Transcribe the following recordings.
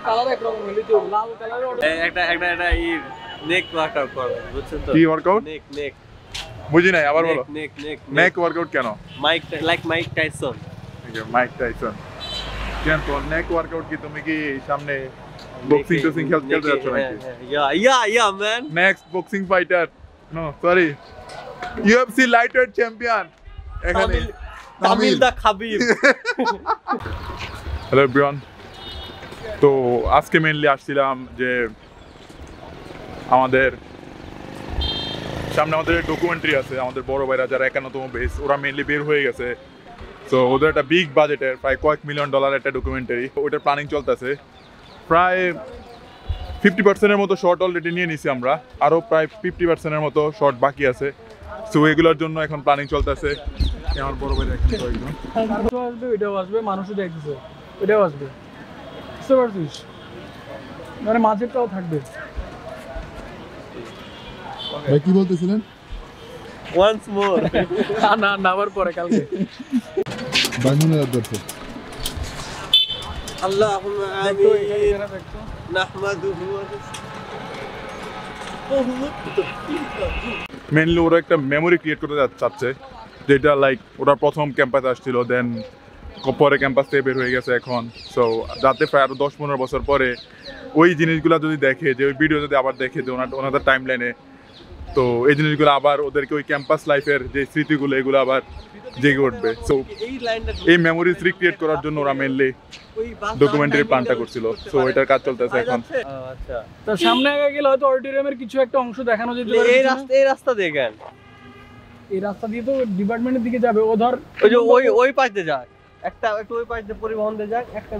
Colour একরকম হইলে তো লাল কালারের অর্ডার একটা নেক ওয়ার্কআউট করবে বুঝছেন তো কি ওয়ার্কআউট নেক বুঝি নাই আবার বলো নেক ওয়ার্কআউট কেন মাইক টাইসন মাইক টাইসন কেন তো নেক ওয়ার্কআউট কি তুমি কি সামনে বক্সিং খেলতে যাচ্ছ নাকি yeah man next boxing fighter no sorry UFC lightweight champion এখানে তামিল দা খাবিব হ্যালো এভরিওয়ান তো আজকে মেইনলি আসছিলাম যে আমাদের সামনে আমাদের ডকুমেন্টারি আছে আমাদের বড় ভাইরা যারা 51তম বেস ওরা মেইনলি বের হয়ে গেছে তো ওদের একটা বিগ বাজেটের প্রায় কয়েক মিলিয়ন ডলার একটা ডকুমেন্টারি ওটার প্ল্যানিং চলতেছে প্রায় 50% মতো শর্ট অলরেডি নিয়ে নিছি আমরা আরও প্রায় 50% মতো শর্ট বাকি আছে সো এগুলোর জন্য এখন প্ল্যানিং চলতেছে আমার বড় ভাই দেখতে কয়েকজন আসবে এটাও আসবে মানুষও দেখতেছে এটাও আসবে বুঝতে পারছিস মানে মাঝেরটাও থাকবে ভাই কি বলতেছিলেন once more না আবার পরে কালকে ভাই মনে রাখতে আল্লাহুম্মা আমিন নাহমাদুহু মেনলি ওরা একটা মেমোরি ক্রিয়েট করতে চাচ্ছে যেটা লাইক ওরা প্রথম ক্যাম্পাসে আসছিল দেন পরে ক্যাম্পাস থেকে বের হয়ে গেছে এখন সো যাতে প্রায় আরও 10-15 বছর পরে ওই জিনিসগুলো যদি দেখে যে ওই ভিডিও যদি আবার দেখে যে ওনাদের টাইম লাইনে তো এই জিনিসগুলো আবার ওদেরকে ওই ক্যাম্পাস লাইফের যে স্মৃতিগুলো এগুলো আবার জেগে উঠবে সো এই মেমোরিজ রিক্রিয়েট করার জন্য ওরা মেনলি ডকুমেন্টারি প্ল্যানটা করছিল সো এটার কাজ চলতেছে এখন আচ্ছা তো সামনে আগে গেলে হয়তো অডিটোরিয়ামের কিছু একটা অংশ দেখানো যেতে পারে এই রাস্তা দেখেন এই রাস্তা দিয়ে তো ডিপার্টমেন্টের দিকে যাবে ও ধর ওই যে ওই পাশ দিয়ে যাক একটা একটু ওই পাশ দিয়ে পরিবহন দিয়ে যাক একটা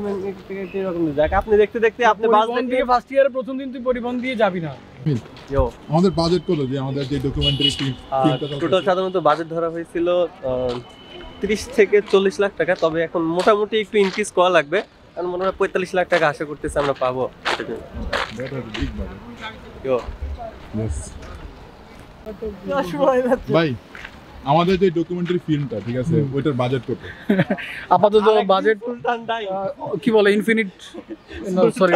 এরকম দিয়ে যাক আপনি দেখতে আপনি বাস দিয়ে ফার্স্ট ইয়ারের প্রথম দিন তুই পরিবহন দিয়ে যাবি না আমাদের বাজেট কত যে আমাদের যে ডকুমেন্টারি টোটাল সাধারণত বাজেট ধরা হয়েছিল 30 থেকে 40 লাখ টাকা তবে এখন মোটামুটি একটু ইনক্রিজ করা লাগবে কারণ মনে হয় 45 লাখ টাকা আশা করতেছি আমরা পাবো ভাই আমাদের যে ডকুমেন্টারি ফিল্মটা ঠিক আছে ওইটার বাজেট কত আপাতত বাজেট কি বলে ইনফিনিট সরি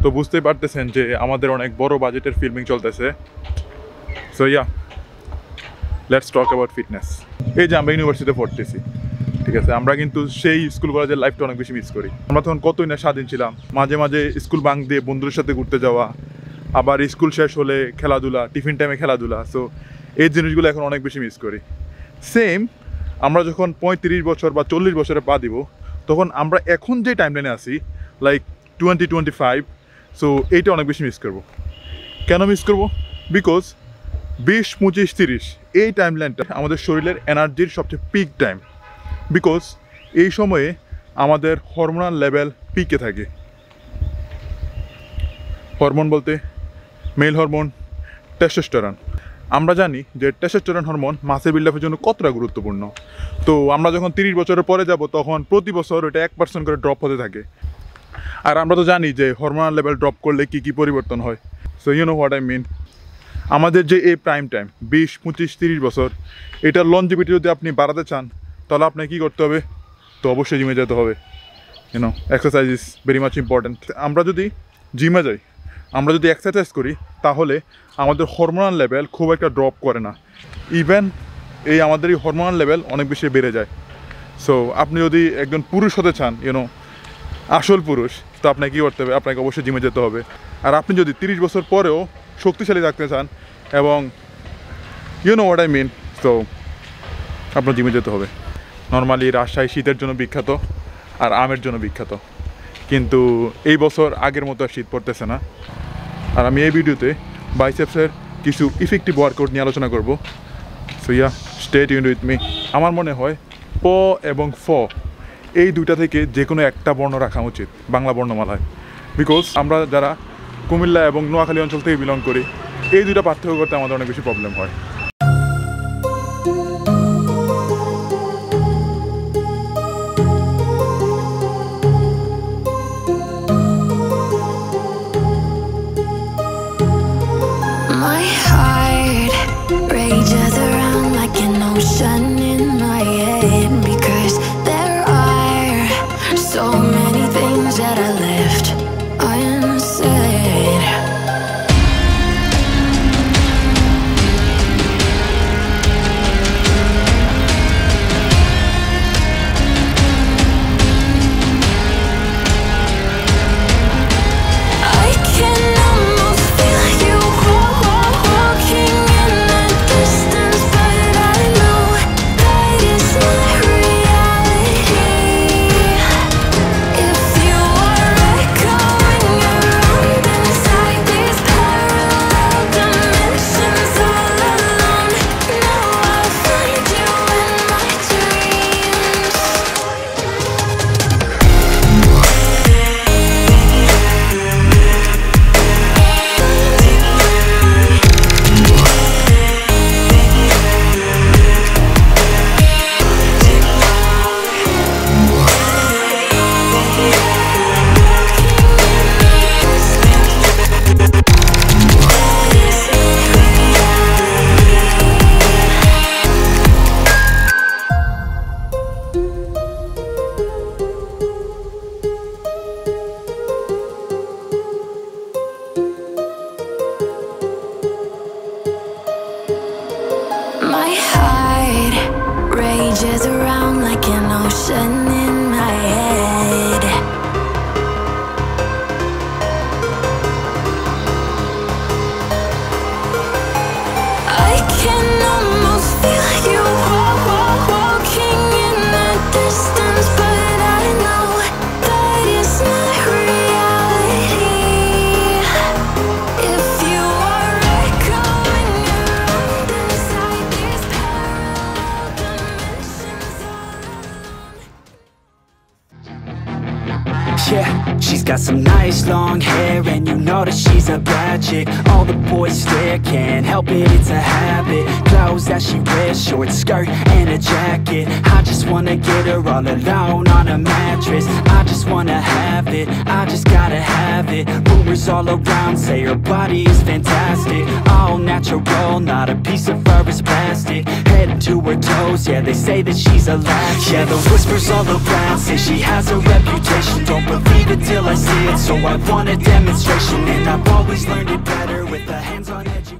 তো বুঝতে পারতেছেন যে আমাদের অনেক বড় বাজেটের ফিল্মিং চলতেছে so yeah let's talk about fitness এই যে আমরা ইউনিভার্সিটিতে পড়তেছি ঠিক আছে আমরা কিন্তু সেই স্কুল কলেজের লাইফটা অনেক বেশি মিস করি আমরা তখন কতই না স্বাধীন ছিলাম মাঝে মাঝে স্কুল বাঙ্ক দিয়ে বন্ধুদের সাথে ঘুরতে যাওয়া আবার স্কুল শেষ হলে খেলাধুলা টিফিন টাইমে খেলাধুলা সো এই জিনিসগুলো এখন অনেক বেশি মিস করি সেম আমরা যখন 35 বছর বা 40 বছরে পা দিব তখন আমরা এখন যে টাইমলাইনে আছি লাইক 2025 সো এইটা অনেক বেশি মিস করব কেন মিস করব বিকজ 20, 25, 30 এই টাইমলাইনটা আমাদের শরীরের এনার্জির সবচেয়ে পিক টাইম বিকজ এই সময়ে আমাদের হরমোনাল লেভেল পিকে থাকে হরমোন বলতে মেল হরমোন টেস্টোস্টেরন আমরা জানি যে টেস্টোস্টেরন হরমোন মাসেল বিল্ডআপের জন্য কতটা গুরুত্বপূর্ণ তো আমরা যখন 30 বছরের পরে যাব তখন প্রতি বছর ওটা 1% করে ড্রপ হতে থাকে আর আমরা তো জানি যে হরমোনাল লেভেল ড্রপ করলে কী পরিবর্তন হয় so you know what I mean আমাদের যে এই প্রাইম টাইম 20, 25, 30 বছর এটার লনজিভিটি যদি আপনি বাড়াতে চান তাহলে আপনাকে কী করতে হবে তো অবশ্যই জিমে যেতে হবে you know exercise is very much important আমরা যদি জিমে যাই আমরা যদি এক্সারসাইজ করি তাহলে আমাদের হরমোনাল লেভেল খুব একটা ড্রপ করে না ইভেন এই আমাদের এই হরমোনাল লেভেল অনেক বেশি বেড়ে যায় সো আপনি যদি একজন পুরুষ হতে চান ইউনো আসল পুরুষ তো আপনাকে কী করতে হবে আপনাকে অবশ্যই জিমে যেতে হবে আর আপনি যদি 30 বছর পরেও শক্তিশালী থাকতে চান এবং you know what I mean তো আপনার জিমে যেতে হবে নর্মালি রাজশাহী শীতের জন্য বিখ্যাত আর আমের জন্য বিখ্যাত কিন্তু এই বছর আগের মতো শীত পড়তেছে না আর আমি এই ভিডিওতে বাইসেপসের কিছু ইফেক্টিভ ওয়ার্কআউট নিয়ে আলোচনা করব so yeah stay tuned with me আমার মনে হয় প এবং ফ এই দুইটা থেকে যে কোনো একটা বর্ণ রাখা উচিত বাংলা বর্ণমালায় বিকজ আমরা যারা কুমিল্লা এবং নোয়াখালী অঞ্চল থেকে বিলং করি এই দুইটা পার্থক্য করতে আমাদের অনেক বেশি প্রবলেম হয় Rages around like an ocean in my head because heart rages around like an ocean in my head. I can almost feel you walking in the distance, but I know that it's not reality. If you are echoing around inside these parallel dimensions all alone. Yeah, she's got some nice long hair, and you know that she's a bad chick. All the boys stare, can't help it, it's a habit. Clothes that she wears, short skirt and a jacket. I just wanna get her all alone on a mattress. I just wanna have it, I just gotta have it. Rumors all around say her body is fantastic. All natural, not a piece of fur is plastic. Head to her toes, yeah, they say that she's a latch. Yeah, the whispers all around say she has a reputation. Don't believe it till I see it, so I want a demonstration. And I've always learned it better with a hands-on education.